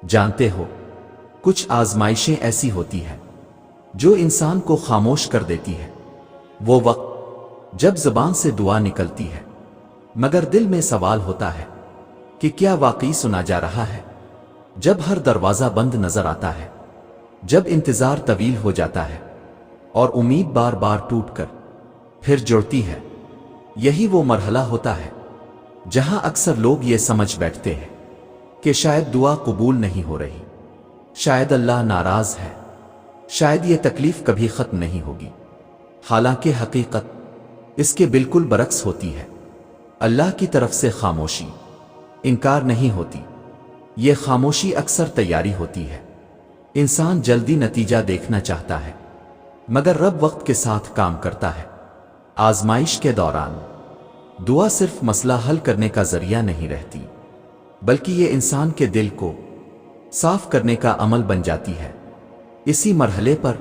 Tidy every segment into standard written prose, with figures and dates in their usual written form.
جانتے ہو کچھ آزمائشیں ایسی ہوتی ہیں جو انسان کو خاموش کر دیتی ہے۔ وہ وقت جب زبان سے دعا نکلتی ہے مگر دل میں سوال ہوتا ہے کہ کیا واقعی سنا جا رہا ہے؟ جب ہر دروازہ بند نظر آتا ہے، جب انتظار طویل ہو جاتا ہے اور امید بار بار ٹوٹ کر پھر جڑتی ہے، یہی وہ مرحلہ ہوتا ہے جہاں اکثر لوگ یہ سمجھ بیٹھتے ہیں کہ شاید دعا قبول نہیں ہو رہی، شاید اللہ ناراض ہے، شاید یہ تکلیف کبھی ختم نہیں ہوگی۔ حالانکہ حقیقت اس کے بالکل برعکس ہوتی ہے۔ اللہ کی طرف سے خاموشی انکار نہیں ہوتی، یہ خاموشی اکثر تیاری ہوتی ہے۔ انسان جلدی نتیجہ دیکھنا چاہتا ہے مگر رب وقت کے ساتھ کام کرتا ہے۔ آزمائش کے دوران دعا صرف مسئلہ حل کرنے کا ذریعہ نہیں رہتی، بلکہ یہ انسان کے دل کو صاف کرنے کا عمل بن جاتی ہے۔ اسی مرحلے پر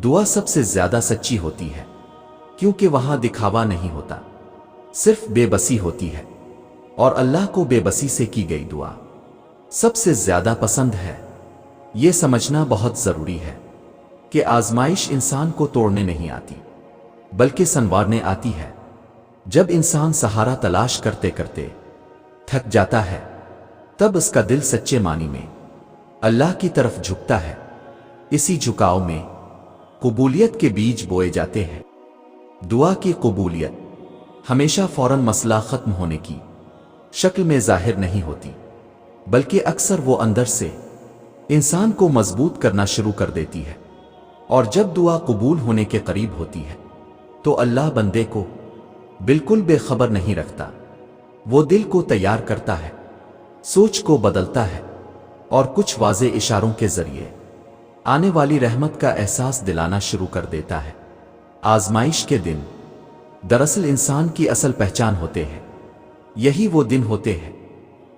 دعا سب سے زیادہ سچی ہوتی ہے، کیونکہ وہاں دکھاوا نہیں ہوتا، صرف بے بسی ہوتی ہے، اور اللہ کو بے بسی سے کی گئی دعا سب سے زیادہ پسند ہے۔ یہ سمجھنا بہت ضروری ہے کہ آزمائش انسان کو توڑنے نہیں آتی بلکہ سنوارنے آتی ہے۔ جب انسان سہارا تلاش کرتے کرتے تھک جاتا ہے، تب اس کا دل سچے معنی میں اللہ کی طرف جھکتا ہے۔ اسی جھکاؤ میں قبولیت کے بیج بوئے جاتے ہیں۔ دعا کی قبولیت ہمیشہ فوراً مسئلہ ختم ہونے کی شکل میں ظاہر نہیں ہوتی، بلکہ اکثر وہ اندر سے انسان کو مضبوط کرنا شروع کر دیتی ہے۔ اور جب دعا قبول ہونے کے قریب ہوتی ہے تو اللہ بندے کو بالکل بے خبر نہیں رکھتا، وہ دل کو تیار کرتا ہے، سوچ کو بدلتا ہے، اور کچھ واضح اشاروں کے ذریعے آنے والی رحمت کا احساس دلانا شروع کر دیتا ہے۔ آزمائش کے دن دراصل انسان کی اصل پہچان ہوتے ہیں۔ یہی وہ دن ہوتے ہیں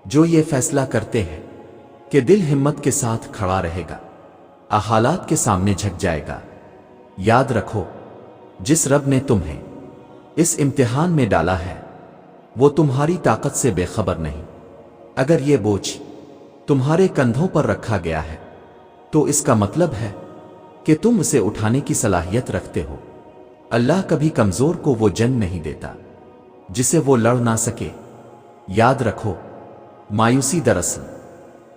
جو یہ فیصلہ کرتے ہیں کہ دل ہمت کے ساتھ کھڑا رہے گا، حالات کے سامنے جھک جائے گا۔ یاد رکھو، جس رب نے تمہیں اس امتحان میں ڈالا ہے وہ تمہاری طاقت سے بے خبر نہیں۔ اگر یہ بوجھ تمہارے کندھوں پر رکھا گیا ہے تو اس کا مطلب ہے کہ تم اسے اٹھانے کی صلاحیت رکھتے ہو۔ اللہ کبھی کمزور کو وہ جنگ نہیں دیتا جسے وہ لڑ نہ سکے۔ یاد رکھو، مایوسی دراصل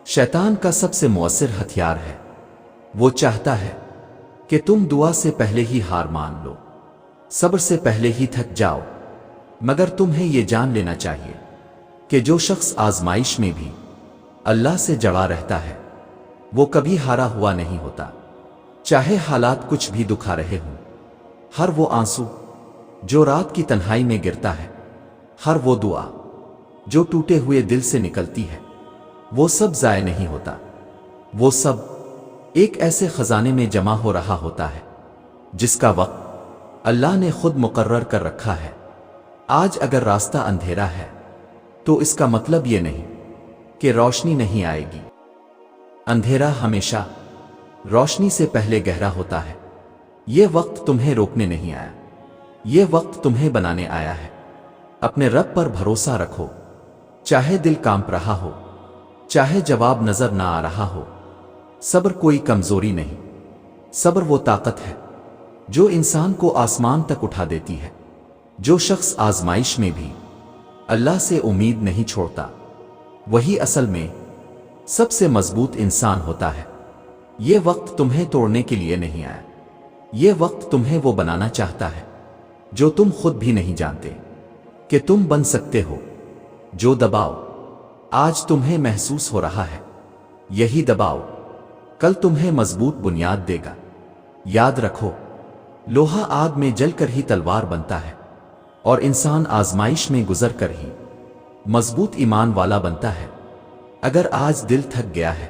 شیطان کا سب سے مؤثر ہتھیار ہے۔ وہ چاہتا ہے کہ تم دعا سے پہلے ہی ہار مان لو، صبر سے پہلے ہی تھک جاؤ، مگر تمہیں یہ جان لینا چاہیے کہ جو شخص آزمائش میں بھی اللہ سے جڑا رہتا ہے وہ کبھی ہارا ہوا نہیں ہوتا، چاہے حالات کچھ بھی دکھا رہے ہوں۔ ہر وہ آنسو جو رات کی تنہائی میں گرتا ہے، ہر وہ دعا جو ٹوٹے ہوئے دل سے نکلتی ہے، وہ سب ضائع نہیں ہوتا، وہ سب ایک ایسے خزانے میں جمع ہو رہا ہوتا ہے جس کا وقت اللہ نے خود مقرر کر رکھا ہے۔ آج اگر راستہ اندھیرا ہے تو اس کا مطلب یہ نہیں کہ روشنی نہیں آئے گی۔ اندھیرا ہمیشہ روشنی سے پہلے گہرا ہوتا ہے۔ یہ وقت تمہیں روکنے نہیں آیا، یہ وقت تمہیں بنانے آیا ہے۔ اپنے رب پر بھروسہ رکھو، چاہے دل کانپ رہا ہو، چاہے جواب نظر نہ آ رہا ہو۔ صبر کوئی کمزوری نہیں، صبر وہ طاقت ہے جو انسان کو آسمان تک اٹھا دیتی ہے۔ جو شخص آزمائش میں بھی اللہ سے امید نہیں چھوڑتا وہی اصل میں سب سے مضبوط انسان ہوتا ہے۔ یہ وقت تمہیں توڑنے کے لیے نہیں آیا، یہ وقت تمہیں وہ بنانا چاہتا ہے جو تم خود بھی نہیں جانتے کہ تم بن سکتے ہو۔ جو دباؤ آج تمہیں محسوس ہو رہا ہے، یہی دباؤ کل تمہیں مضبوط بنیاد دے گا۔ یاد رکھو، لوہا آگ میں جل کر ہی تلوار بنتا ہے، اور انسان آزمائش میں گزر کر ہی مضبوط ایمان والا بنتا ہے۔ اگر آج دل تھک گیا ہے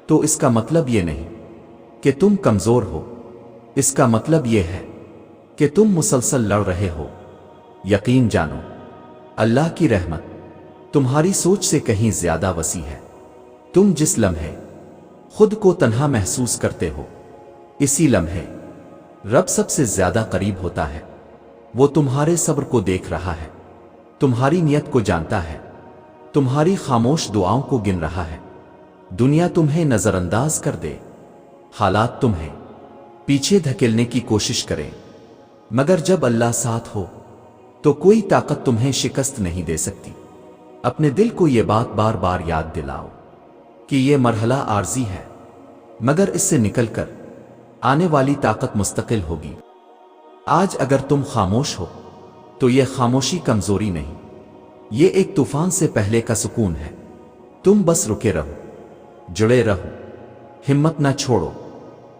تو اس کا مطلب یہ نہیں کہ تم کمزور ہو، اس کا مطلب یہ ہے کہ تم مسلسل لڑ رہے ہو۔ یقین جانو، اللہ کی رحمت تمہاری سوچ سے کہیں زیادہ وسیع ہے۔ تم جس لمحے خود کو تنہا محسوس کرتے ہو، اسی لمحے رب سب سے زیادہ قریب ہوتا ہے۔ وہ تمہارے صبر کو دیکھ رہا ہے، تمہاری نیت کو جانتا ہے، تمہاری خاموش دعاؤں کو گن رہا ہے، دنیا تمہیں نظر انداز کر دے، حالات تمہیں پیچھے دھکیلنے کی کوشش کریں، مگر جب اللہ ساتھ ہو تو کوئی طاقت تمہیں شکست نہیں دے سکتی۔ اپنے دل کو یہ بات بار بار یاد دلاؤ کہ یہ مرحلہ عارضی ہے، مگر اس سے نکل کر آنے والی طاقت مستقل ہوگی۔ آج اگر تم خاموش ہو تو یہ خاموشی کمزوری نہیں، یہ ایک طوفان سے پہلے کا سکون ہے۔ تم بس رکے رہو، جڑے رہو، ہمت نہ چھوڑو۔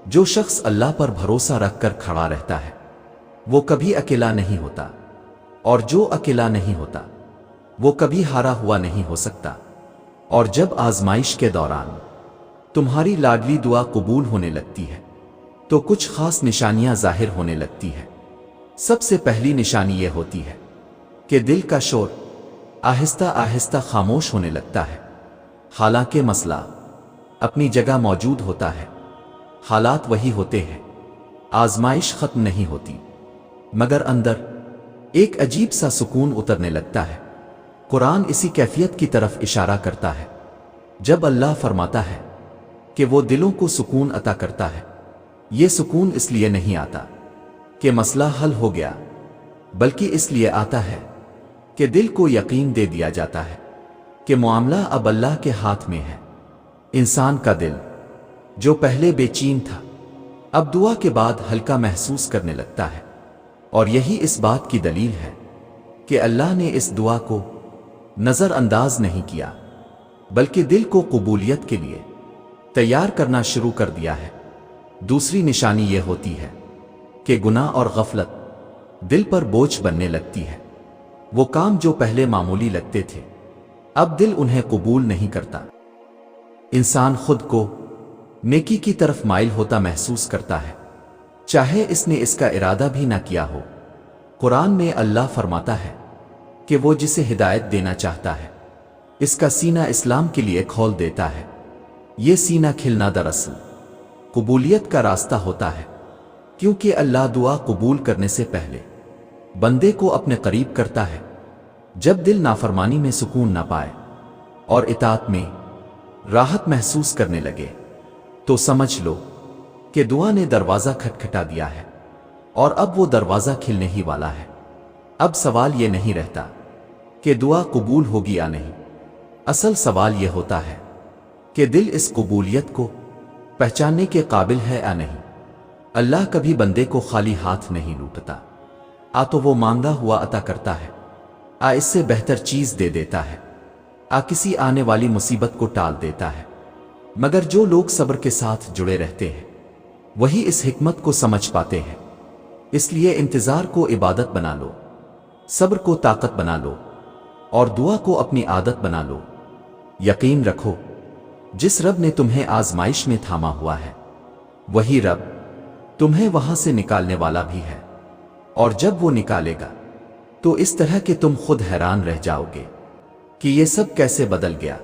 جو شخص اللہ پر بھروسہ رکھ کر کھڑا رہتا ہے وہ کبھی اکیلا نہیں ہوتا، اور جو اکیلا نہیں ہوتا وہ کبھی ہارا ہوا نہیں ہو سکتا۔ اور جب آزمائش کے دوران تمہاری لاڈلی دعا قبول ہونے لگتی ہے تو کچھ خاص نشانیاں ظاہر ہونے لگتی ہے۔ سب سے پہلی نشانی یہ ہوتی ہے کہ دل کا شور آہستہ آہستہ خاموش ہونے لگتا ہے۔ حالانکہ مسئلہ اپنی جگہ موجود ہوتا ہے، حالات وہی ہوتے ہیں، آزمائش ختم نہیں ہوتی، مگر اندر ایک عجیب سا سکون اترنے لگتا ہے۔ قرآن اسی کیفیت کی طرف اشارہ کرتا ہے جب اللہ فرماتا ہے کہ وہ دلوں کو سکون عطا کرتا ہے۔ یہ سکون اس لیے نہیں آتا کہ مسئلہ حل ہو گیا، بلکہ اس لیے آتا ہے کہ دل کو یقین دے دیا جاتا ہے کہ معاملہ اب اللہ کے ہاتھ میں ہے۔ انسان کا دل جو پہلے بے چین تھا اب دعا کے بعد ہلکا محسوس کرنے لگتا ہے، اور یہی اس بات کی دلیل ہے کہ اللہ نے اس دعا کو نظر انداز نہیں کیا، بلکہ دل کو قبولیت کے لیے تیار کرنا شروع کر دیا ہے۔ دوسری نشانی یہ ہوتی ہے کہ گناہ اور غفلت دل پر بوجھ بننے لگتی ہے۔ وہ کام جو پہلے معمولی لگتے تھے اب دل انہیں قبول نہیں کرتا۔ انسان خود کو نیکی کی طرف مائل ہوتا محسوس کرتا ہے، چاہے اس نے اس کا ارادہ بھی نہ کیا ہو۔ قرآن میں اللہ فرماتا ہے کہ وہ جسے ہدایت دینا چاہتا ہے اس کا سینہ اسلام کے لیے کھول دیتا ہے۔ یہ سینہ کھلنا دراصل قبولیت کا راستہ ہوتا ہے، کیونکہ اللہ دعا قبول کرنے سے پہلے بندے کو اپنے قریب کرتا ہے۔ جب دل نافرمانی میں سکون نہ پائے اور اطاعت میں راحت محسوس کرنے لگے تو سمجھ لو کہ دعا نے دروازہ کھٹکھٹا دیا ہے، اور اب وہ دروازہ کھلنے ہی والا ہے۔ اب سوال یہ نہیں رہتا کہ دعا قبول ہوگی یا نہیں، اصل سوال یہ ہوتا ہے کہ دل اس قبولیت کو پہچاننے کے قابل ہے یا نہیں۔ اللہ کبھی بندے کو خالی ہاتھ نہیں لوٹتا، تو وہ مانگا ہوا عطا کرتا ہے، اس سے بہتر چیز دے دیتا ہے، کسی آنے والی مصیبت کو ٹال دیتا ہے۔ مگر جو لوگ صبر کے ساتھ جڑے رہتے ہیں وہی اس حکمت کو سمجھ پاتے ہیں۔ اس لیے انتظار کو عبادت بنا لو، صبر کو طاقت بنا لو، اور دعا کو اپنی عادت بنا لو۔ یقین رکھو جس رب نے تمہیں آزمائش میں تھاما ہوا ہے وہی رب تمہیں وہاں سے نکالنے والا بھی ہے، اور جب وہ نکالے گا تو اس طرح کہ تم خود حیران رہ جاؤ گے کہ یہ سب کیسے بدل گیا۔